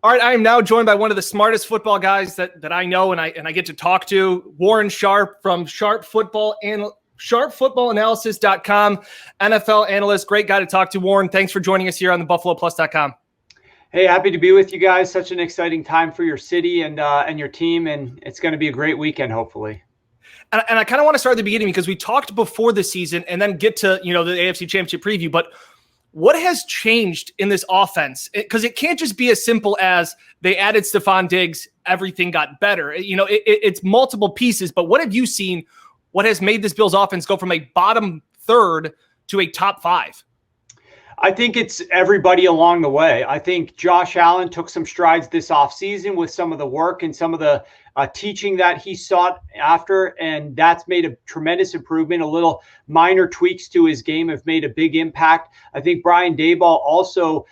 All right, I am now joined by one of the smartest football guys that I know and I get to talk to, Warren Sharp from sharpfootballanalysis.com, NFL analyst. Great guy to talk to, Warren. Thanks for joining us here on the BuffaloPlus.com. Hey, happy to be with you guys. Such an exciting time for your city and your team, and it's going to be a great weekend, hopefully. And I kind of want to start at the beginning because we talked before the season and then get to, the AFC Championship preview. But what has changed in this offense? Because it can't just be as simple as they added Stephon Diggs, everything got better. It's multiple pieces. But what have you seen? What has made this Bills offense go from a bottom third to a top five? I think it's everybody along the way. I think Josh Allen took some strides this offseason with some of the work and some of the teaching that he sought after, and that's made a tremendous improvement. A little minor tweaks to his game have made a big impact. I think Brian Daboll also,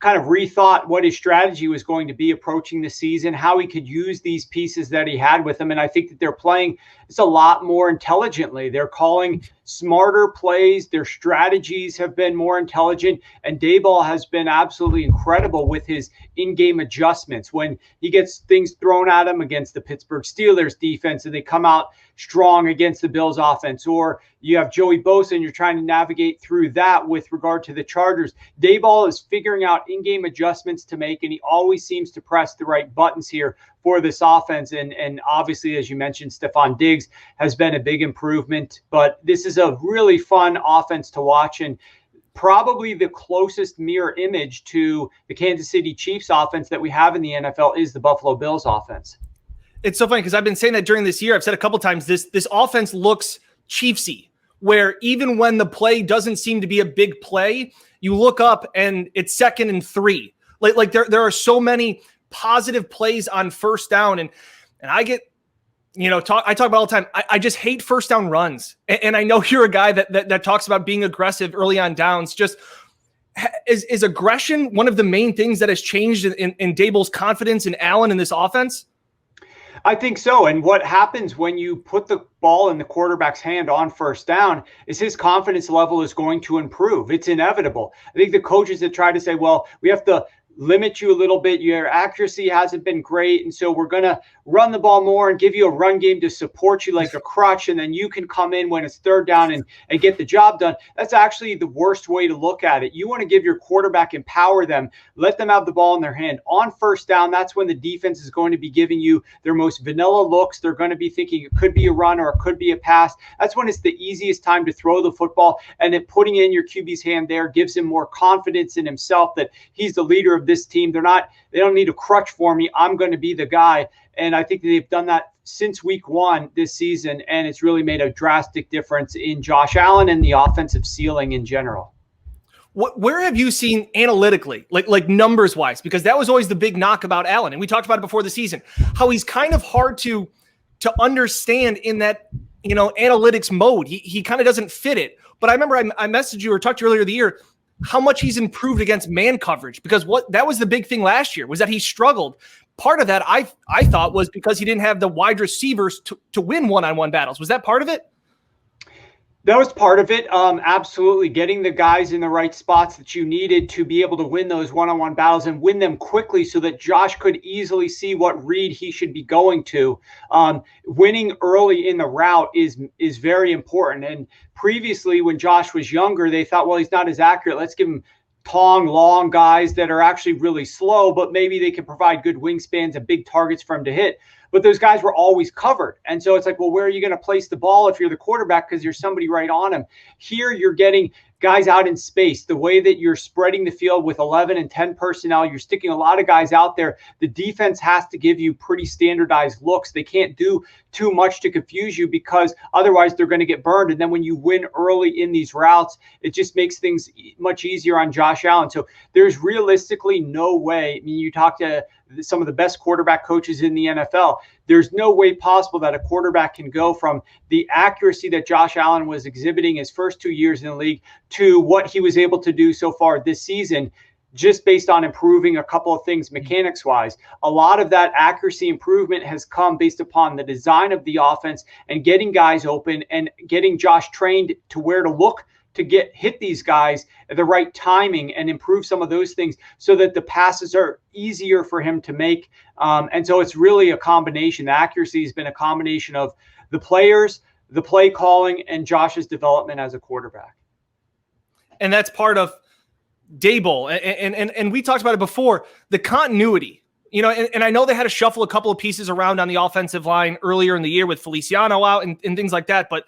kind of rethought what his strategy was going to be approaching the season, how he could use these pieces that he had with him. And I think that they're playing it's a lot more intelligently. They're calling smarter plays. Their strategies have been more intelligent. And Daboll has been absolutely incredible with his in-game adjustments. When he gets things thrown at him against the Pittsburgh Steelers defense and they come out strong against the Bills offense, or you have Joey Bosa and you're trying to navigate through that with regard to the Chargers. Daboll is figuring out in-game adjustments to make, and he always seems to press the right buttons here for this offense. And obviously, as you mentioned, Stephon Diggs has been a big improvement, but this is a really fun offense to watch, and probably the closest mirror image to the Kansas City Chiefs offense that we have in the NFL is the Buffalo Bills offense. It's so funny because I've been saying that during this year. I've said a couple times, this offense looks Chiefsy, where even when the play doesn't seem to be a big play, you look up and it's 2nd and 3. Like there are so many positive plays on first down, and I get, I talk about all the time. I just hate first down runs, and I know you're a guy that talks about being aggressive early on downs. Just is aggression one of the main things that has changed in Daboll's confidence in Allen in this offense? I think so. And what happens when you put the ball in the quarterback's hand on first down is his confidence level is going to improve. It's inevitable. I think the coaches that try to say, well, we have to limit you a little bit. Your accuracy hasn't been great, and so we're going to run the ball more and give you a run game to support you like a crutch, and then you can come in when it's third down and get the job done. That's actually the worst way to look at it. You want to give your quarterback, empower them, let them have the ball in their hand. On first down, that's when the defense is going to be giving you their most vanilla looks. They're going to be thinking it could be a run or it could be a pass. That's when it's the easiest time to throw the football, and then putting it in your QB's hand there gives him more confidence in himself that he's the leader of this team. They don't need a crutch for me. I'm going to be the guy. And I think they've done that since week 1 this season, and it's really made a drastic difference in Josh Allen and the offensive ceiling in general. Where have you seen analytically, like numbers wise? Because that was always the big knock about Allen, and we talked about it before the season, how he's kind of hard to understand in that analytics mode. He kind of doesn't fit it. But I remember I messaged you or talked to you earlier in the year how much he's improved against man coverage, because that was the big thing last year was that he struggled. Part of that I thought was because he didn't have the wide receivers to win one-on-one battles. Was that part of it? That was part of it. Absolutely. Getting the guys in the right spots that you needed to be able to win those one-on-one battles and win them quickly so that Josh could easily see what read he should be going to. Winning early in the route is very important. And previously when Josh was younger, they thought, well, he's not as accurate. Let's give him long guys that are actually really slow, but maybe they can provide good wingspans and big targets for him to hit. But those guys were always covered. And so it's like, well, where are you going to place the ball if you're the quarterback? Because there's somebody right on him. Here you're getting guys out in space. The way that you're spreading the field with 11 and 10 personnel, you're sticking a lot of guys out there. The defense has to give you pretty standardized looks. They can't do too much to confuse you because otherwise they're going to get burned. And then when you win early in these routes, it just makes things much easier on Josh Allen. So there's realistically no way. I mean, you talk to some of the best quarterback coaches in the NFL. There's no way possible that a quarterback can go from the accuracy that Josh Allen was exhibiting his first 2 years in the league to what he was able to do so far this season, just based on improving a couple of things mechanics wise. A lot of that accuracy improvement has come based upon the design of the offense and getting guys open and getting Josh trained to where to look to hit these guys at the right timing and improve some of those things so that the passes are easier for him to make. And so it's really a combination. The accuracy has been a combination of the players, the play calling, and Josh's development as a quarterback. And that's part of Daboll. And we talked about it before, the continuity. You know, and I know they had to shuffle a couple of pieces around on the offensive line earlier in the year with Feliciano out and things like that. But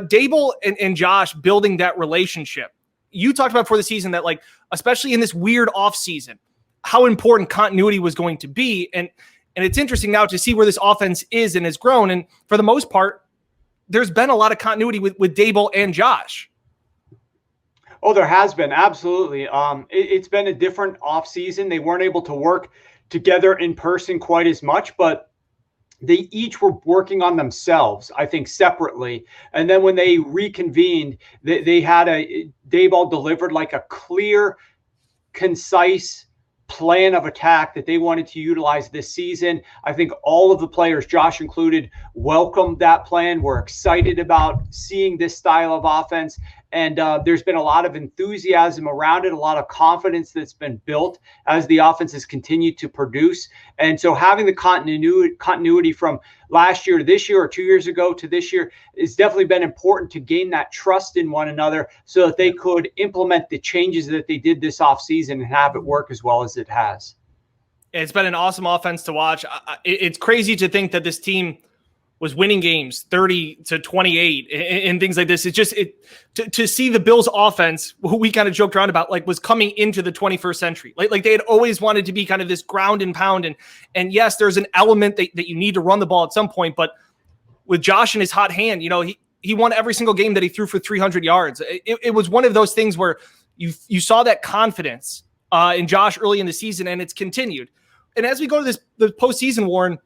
Daboll and Josh building that relationship. You talked about before the season that, like, especially in this weird off season, how important continuity was going to be. And it's interesting now to see where this offense is and has grown. And for the most part, there's been a lot of continuity with Daboll and Josh. Oh, there has been. Absolutely. It's been a different off season. They weren't able to work together in person quite as much, but they each were working on themselves, I think, separately. And then when they reconvened, they had Daboll delivered like a clear, concise plan of attack that they wanted to utilize this season. I think all of the players, Josh included, welcomed that plan. We're excited about seeing this style of offense. And there's been a lot of enthusiasm around it, a lot of confidence that's been built as the offense has continued to produce. And so having the continuity from last year to this year, or 2 years ago to this year, has definitely been important to gain that trust in one another so that they could implement the changes that they did this offseason and have it work as well as it has. It's been an awesome offense to watch. It's crazy to think that this team was winning games 30-28 and things like this. It's just to see the Bills offense, who we kind of joked around about, like, was coming into the 21st century. Like they had always wanted to be kind of this ground and pound. And yes, there's an element that you need to run the ball at some point, but with Josh in his hot hand, you know, he won every single game that he threw for 300 yards. It was one of those things where you saw that confidence in Josh early in the season, and it's continued. And as we go to the postseason, Warren,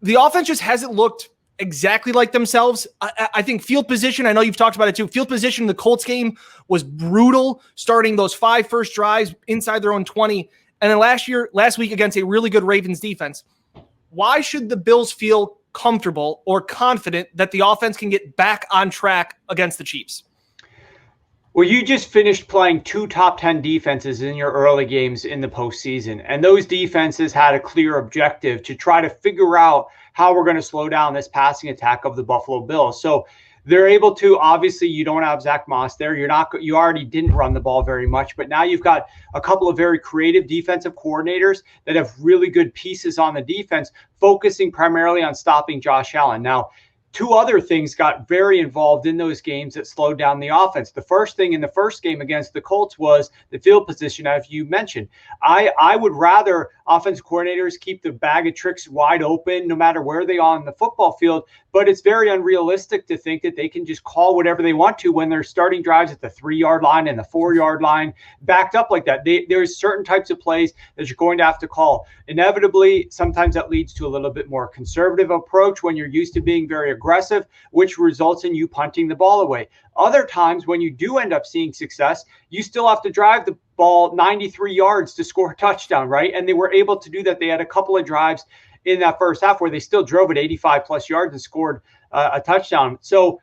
the offense just hasn't looked exactly like themselves. I think field position, I know you've talked about it too. Field position in the Colts game was brutal, starting those 5 first drives inside their own 20. And then last week against a really good Ravens defense. Why should the Bills feel comfortable or confident that the offense can get back on track against the Chiefs? Well, you just finished playing 2 top 10 defenses in your early games in the postseason. And those defenses had a clear objective to try to figure out how we're going to slow down this passing attack of the Buffalo Bills. So they're able to, obviously, you don't have Zach Moss there. You already didn't run the ball very much, but now you've got a couple of very creative defensive coordinators that have really good pieces on the defense, focusing primarily on stopping Josh Allen. Now, 2 other things got very involved in those games that slowed down the offense. The first thing in the first game against the Colts was the field position, as you mentioned. I would rather offensive coordinators keep the bag of tricks wide open no matter where they are on the football field, but it's very unrealistic to think that they can just call whatever they want to when they're starting drives at the 3-yard line and the 4-yard line backed up like that. There's certain types of plays that you're going to have to call. Inevitably, sometimes that leads to a little bit more conservative approach when you're used to being very aggressive, which results in you punting the ball away. Other times when you do end up seeing success, you still have to drive the ball 93 yards to score a touchdown, right? And they were able to do that. They had a couple of drives in that first half where they still drove it 85 plus yards and scored a touchdown. So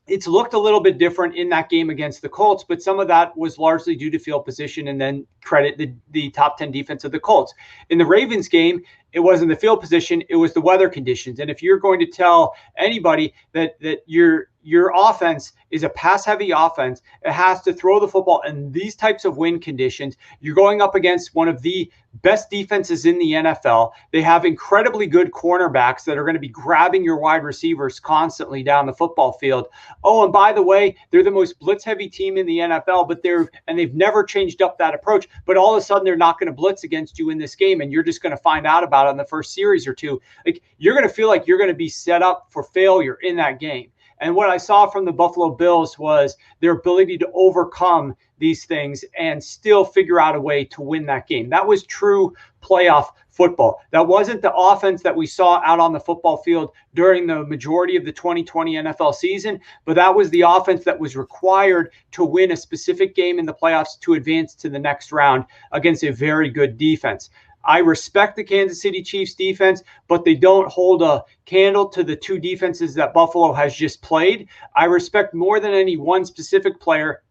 it's looked a little bit different in that game against the Colts, but some of that was largely due to field position, and then credit the top 10 defense of the Colts. In the Ravens game, it wasn't the field position, it was the weather conditions. And if you're going to tell anybody that your offense is a pass-heavy offense, it has to throw the football in these types of wind conditions. You're going up against one of the best defenses in the NFL. They have incredibly good cornerbacks that are going to be grabbing your wide receivers constantly down the football field. Oh, and by the way, they're the most blitz-heavy team in the NFL, but they've never changed up that approach. But all of a sudden, they're not going to blitz against you in this game, and you're just going to find out about it in the first series or 2. Like, you're going to feel like you're going to be set up for failure in that game. And what I saw from the Buffalo Bills was their ability to overcome these things and still figure out a way to win that game. That was true playoff football. That wasn't the offense that we saw out on the football field during the majority of the 2020 NFL season, but that was the offense that was required to win a specific game in the playoffs to advance to the next round against a very good defense. I respect the Kansas City Chiefs defense, but they don't hold a candle to the two defenses that Buffalo has just played. I respect more than any one specific player,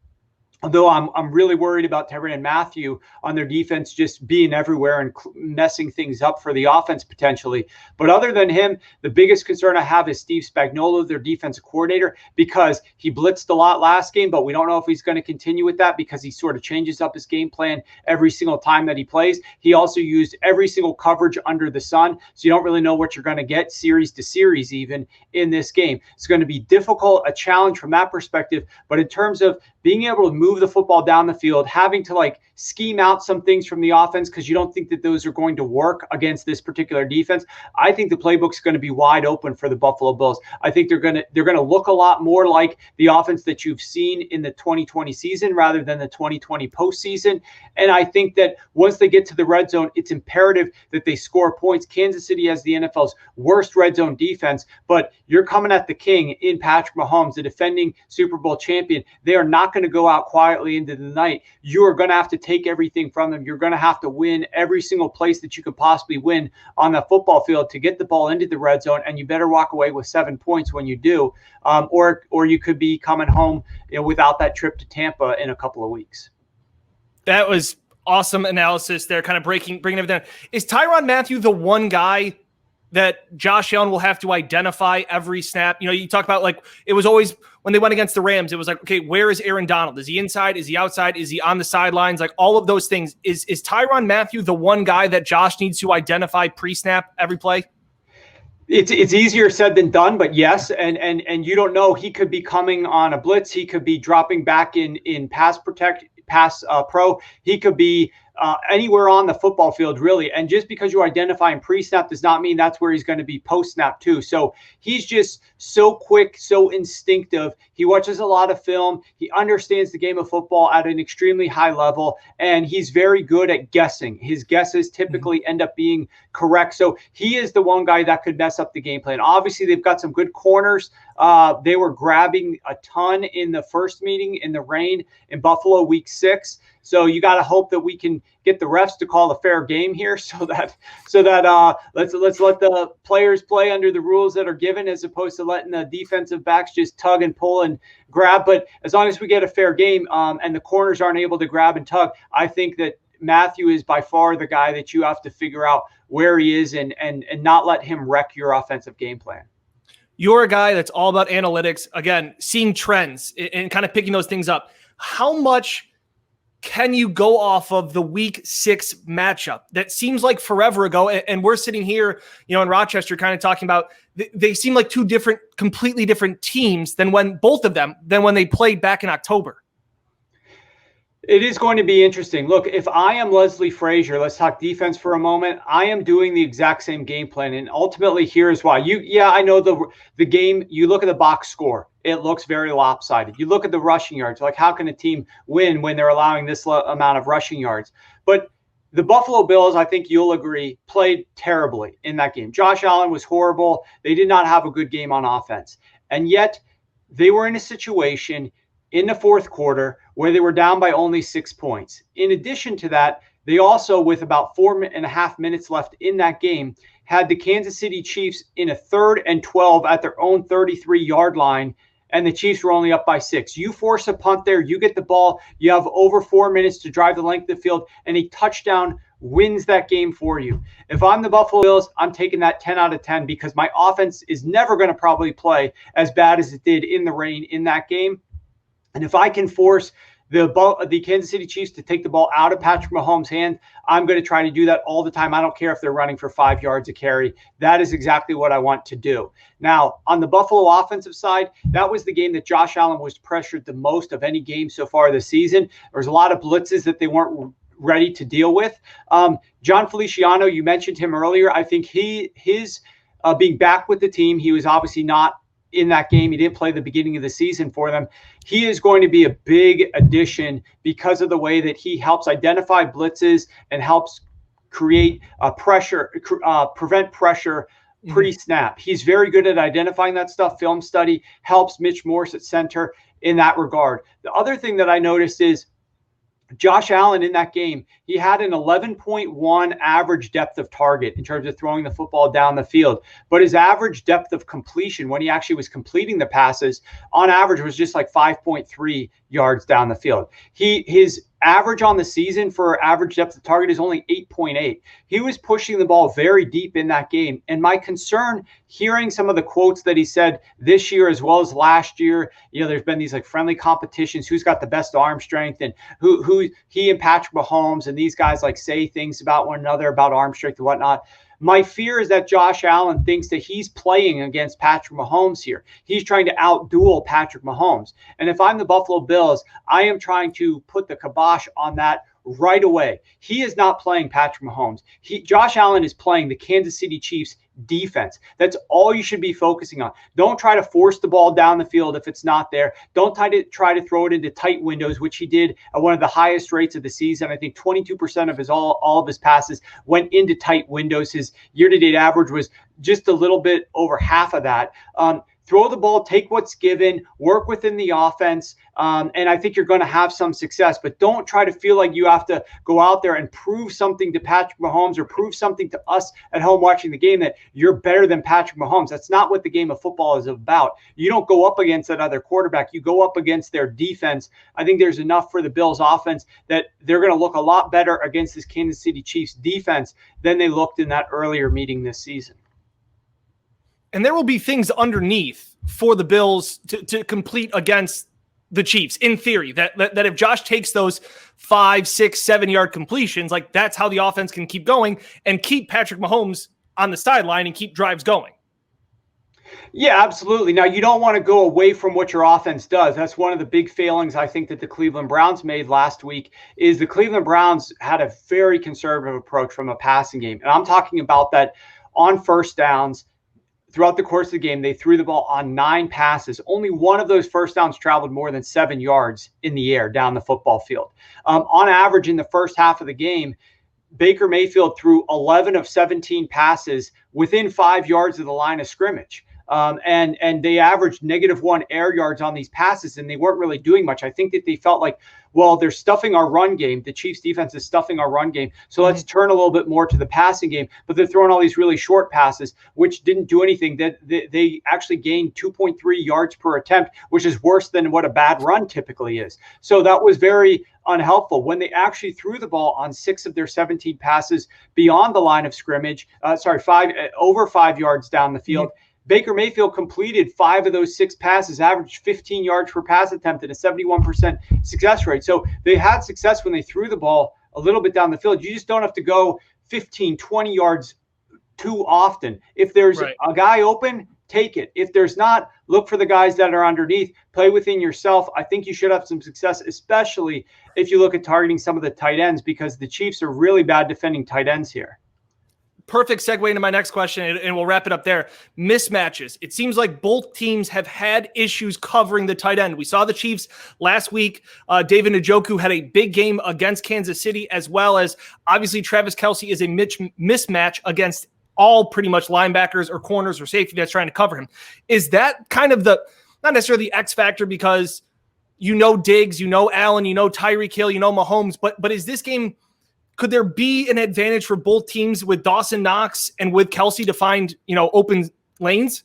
although I'm really worried about Tyrann Mathieu on their defense just being everywhere and messing things up for the offense potentially. But other than him, the biggest concern I have is Steve Spagnuolo, their defensive coordinator, because he blitzed a lot last game, but we don't know if he's going to continue with that because he sort of changes up his game plan every single time that he plays. He also used every single coverage under the sun, so you don't really know what you're going to get series to series even in this game. It's going to be difficult, a challenge from that perspective, but in terms of being able to move the football down the field, having to like scheme out some things from the offense because you don't think that those are going to work against this particular defense. I think the playbook's going to be wide open for the Buffalo Bills. I think they're going to look a lot more like the offense that you've seen in the 2020 season rather than the 2020 postseason. And I think that once they get to the red zone, it's imperative that they score points. Kansas City has the NFL's worst red zone defense, but you're coming at the king in Patrick Mahomes, the defending Super Bowl champion. They are not going to go out quietly into the night. You are going to have to take everything from them. You're going to have to win every single place that you could possibly win on the football field to get the ball into the red zone, and you better walk away with 7 points when you do, or you could be coming home, without that trip to Tampa in a couple of weeks. That was awesome analysis there, kind of bringing it down. Is Tyrann Mathieu the one guy that Josh Allen will have to identify every snap? You talk about, like, it was always when they went against the Rams, it was like, okay, where is Aaron Donald? Is he inside? Is he outside? Is he on the sidelines? Like, all of those things. Is Tyrann Mathieu the one guy that Josh needs to identify pre-snap every play? It's easier said than done, but yes, and you don't know. He could be coming on a blitz. He could be dropping back in pass pro. He could be anywhere on the football field, really. And just because you identify him pre-snap does not mean that's where he's going to be post-snap too. So he's just so quick, so instinctive. He watches a lot of film. He understands the game of football at an extremely high level, and he's very good at guessing. His guesses typically end up being correct. So he is the one guy that could mess up the game plan. Obviously, they've got some good corners. They were grabbing a ton in the first meeting in the rain in Buffalo week 6. So you got to hope that we can get the refs to call a fair game here, so that let's let the players play under the rules that are given, as opposed to letting the defensive backs just tug and pull and grab. But as long as we get a fair game and the corners aren't able to grab and tug, I think that Mathieu is by far the guy that you have to figure out where he is and not let him wreck your offensive game plan. You're a guy that's all about analytics, again, seeing trends and kind of picking those things up. How much can you go off of the week 6 matchup that seems like forever ago? And we're sitting here, in Rochester, kind of talking about they seem like two completely different teams than when they played back in October. It is going to be interesting. Look, if I am Leslie Frazier, let's talk defense for a moment. I am doing the exact same game plan, and ultimately, here's why. I know the game. You look at the box score; it looks very lopsided. You look at the rushing yards. Like, how can a team win when they're allowing this amount of rushing yards? But the Buffalo Bills, I think you'll agree, played terribly in that game. Josh Allen was horrible. They did not have a good game on offense, and yet they were in a situation in the fourth quarter where they were down by only 6 points. In addition to that, they also, with about 4.5 minutes left in that game, had the Kansas City Chiefs in a 3rd and 12 at their own 33-yard line, and the Chiefs were only up by 6. You force a punt there, you get the ball, you have over 4 minutes to drive the length of the field, and a touchdown wins that game for you. If I'm the Buffalo Bills, I'm taking that 10 out of 10 because my offense is never going to probably play as bad as it did in the rain in that game. And if I can force the Kansas City Chiefs to take the ball out of Patrick Mahomes' hand, I'm going to try to do that all the time. I don't care if they're running for 5 yards a carry. That is exactly what I want to do. Now, on the Buffalo offensive side, that was the game that Josh Allen was pressured the most of any game so far this season. There was a lot of blitzes that they weren't ready to deal with. John Feliciano, you mentioned him earlier. I think his being back with the team, he was obviously not in that game. He didn't play the beginning of the season for them. He is going to be a big addition because of the way that he helps identify blitzes and helps create prevent pressure pre-snap. He's very good at identifying that stuff. Film study helps Mitch Morse at center in that regard. The other thing that I noticed is Josh Allen in that game, he had an 11.1 average depth of target in terms of throwing the football down the field. But his average depth of completion when he actually was completing the passes on average was just like 5.3 yards down the field. His average on the season for average depth of target is only 8.8. He was pushing the ball very deep in that game. And my concern, hearing some of the quotes that he said this year as well as last year, there's been these like friendly competitions, who's got the best arm strength, and who he and Patrick Mahomes and these guys like say things about one another about arm strength and whatnot. My fear is that Josh Allen thinks that he's playing against Patrick Mahomes here. He's trying to outduel Patrick Mahomes. And if I'm the Buffalo Bills, I am trying to put the kibosh on that right away. He is not playing Patrick Mahomes. Josh Allen is playing the Kansas City Chiefs defense. That's all you should be focusing on. Don't try to force the ball down the field if it's not there. Don't try to throw it into tight windows, which he did at one of the highest rates of the season. I think 22% of all of his passes went into tight windows. His year-to-date average was just a little bit over half of that. Throw the ball, take what's given, work within the offense, and I think you're going to have some success. But don't try to feel like you have to go out there and prove something to Patrick Mahomes or prove something to us at home watching the game that you're better than Patrick Mahomes. That's not what the game of football is about. You don't go up against another quarterback. You go up against their defense. I think there's enough for the Bills offense that they're going to look a lot better against this Kansas City Chiefs defense than they looked in that earlier meeting this season. And there will be things underneath for the Bills to complete against the Chiefs, in theory, that if Josh takes those 5, 6, 7-yard completions, like that's how the offense can keep going and keep Patrick Mahomes on the sideline and keep drives going. Yeah, absolutely. Now, you don't want to go away from what your offense does. That's one of the big failings I think that the Cleveland Browns made last week is the Cleveland Browns had a very conservative approach from a passing game. And I'm talking about that on first downs. Throughout the course of the game, they threw the ball on 9 passes. Only one of those first downs traveled more than 7 yards in the air down the football field. On average, in the first half of the game, Baker Mayfield threw 11 of 17 passes within 5 yards of the line of scrimmage. And they averaged -1 air yards on these passes, and they weren't really doing much. I think that they felt like, well, they're stuffing our run game. The Chiefs defense is stuffing our run game. So let's turn a little bit more to the passing game. But they're throwing all these really short passes, which didn't do anything. They actually gained 2.3 yards per attempt, which is worse than what a bad run typically is. So that was very unhelpful. When they actually threw the ball on 6 of their 17 passes beyond the line of scrimmage, over 5 yards down the field, Baker Mayfield completed 5 of those 6 passes, averaged 15 yards per pass attempt at a 71% success rate. So they had success when they threw the ball a little bit down the field. You just don't have to go 15, 20 yards too often. If there's a guy open, take it. If there's not, look for the guys that are underneath. Play within yourself. I think you should have some success, especially if you look at targeting some of the tight ends, because the Chiefs are really bad defending tight ends here. Perfect segue into my next question, and we'll wrap it up there. Mismatches. It seems like both teams have had issues covering the tight end. We saw the Chiefs last week. David Njoku had a big game against Kansas City, as well as obviously Travis Kelce is a mismatch against all pretty much linebackers or corners or safety that's trying to cover him. Is that kind of the, not necessarily the X factor, because Diggs, Allen, Tyreek Hill, Mahomes, but is this game, could there be an advantage for both teams with Dawson Knox and with Kelce to find, open lanes?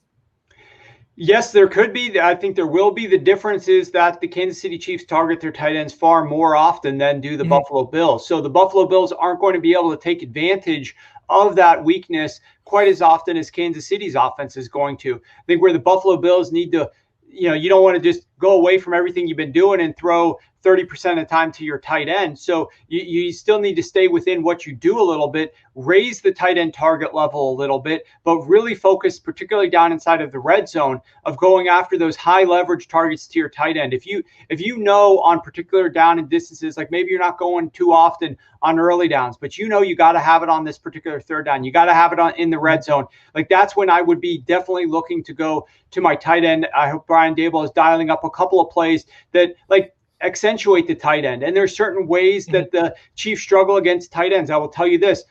Yes, there could be. I think there will be. The difference is that the Kansas City Chiefs target their tight ends far more often than do the Buffalo Bills. So the Buffalo Bills aren't going to be able to take advantage of that weakness quite as often as Kansas City's offense is going to. I think where the Buffalo Bills need to, you don't want to just go away from everything you've been doing and throw 30% of the time to your tight end. So you still need to stay within what you do a little bit, raise the tight end target level a little bit, but really focus particularly down inside of the red zone of going after those high leverage targets to your tight end. If you know on particular down and distances, like maybe you're not going too often on early downs, but you got to have it on this particular third down. You got to have it on in the red zone. Like that's when I would be definitely looking to go to my tight end. I hope Brian Daboll is dialing up a couple of plays that accentuate the tight end. And there's certain ways that the Chiefs struggle against tight ends. I will tell you this,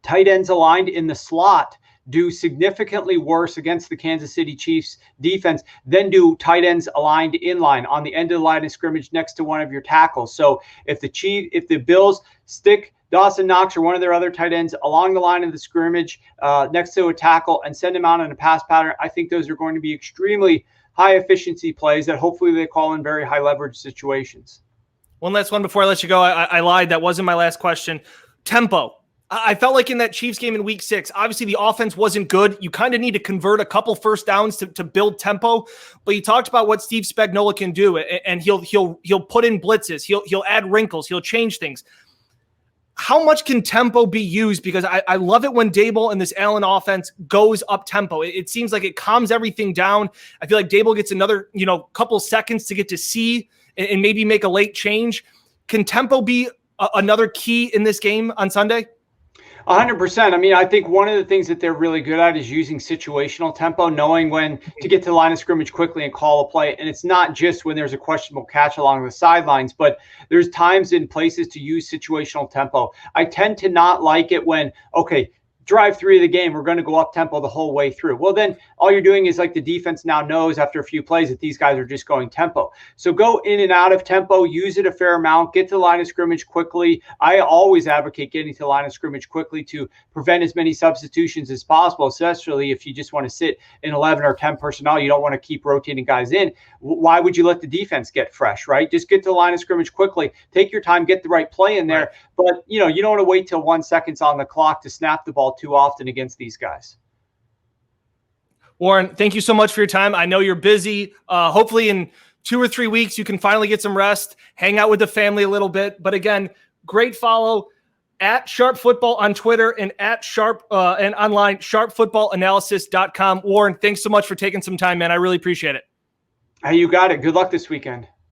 tight ends aligned in the slot do significantly worse against the Kansas City Chiefs defense than do tight ends aligned in line on the end of the line of scrimmage next to one of your tackles. So if the Bills stick Dawson Knox or one of their other tight ends along the line of the scrimmage next to a tackle and send him out in a pass pattern, I think those are going to be extremely high efficiency plays that hopefully they call in very high leverage situations. One last one before I let you go. I lied. That wasn't my last question. Tempo. I felt like in that Chiefs game in week 6, obviously the offense wasn't good. You kind of need to convert a couple first downs to build tempo. But you talked about what Steve Spagnuolo can do, and he'll put in blitzes. He'll add wrinkles. He'll change things. How much can tempo be used? Because I love it when Daboll and this Allen offense goes up tempo. It seems like it calms everything down. I feel like Daboll gets another couple seconds to get to see and maybe make a late change. Can tempo be another key in this game on Sunday? 100%. I mean, I think one of the things that they're really good at is using situational tempo, knowing when to get to the line of scrimmage quickly and call a play. And it's not just when there's a questionable catch along the sidelines, but there's times and places to use situational tempo. I tend to not like it when, okay, drive 3 of the game, we're going to go up tempo the whole way through. Well, then all you're doing is like the defense now knows after a few plays that these guys are just going tempo. So go in and out of tempo, use it a fair amount, get to the line of scrimmage quickly. I always advocate getting to the line of scrimmage quickly to prevent as many substitutions as possible, especially if you just want to sit in 11 or 10 personnel. You don't want to keep rotating guys in. Why would you let the defense get fresh, right? Just get to the line of scrimmage quickly, take your time, get the right play in there. Right. But, you don't want to wait till 1 second on the clock to snap the ball too often against these guys. Warren, thank you so much for your time. I know you're busy. Hopefully in 2 or 3 weeks, you can finally get some rest, hang out with the family a little bit. But again, great follow at Sharp Football on Twitter and at Sharp and online, sharpfootballanalysis.com. Warren, thanks so much for taking some time, man. I really appreciate it. Hey, you got it. Good luck this weekend.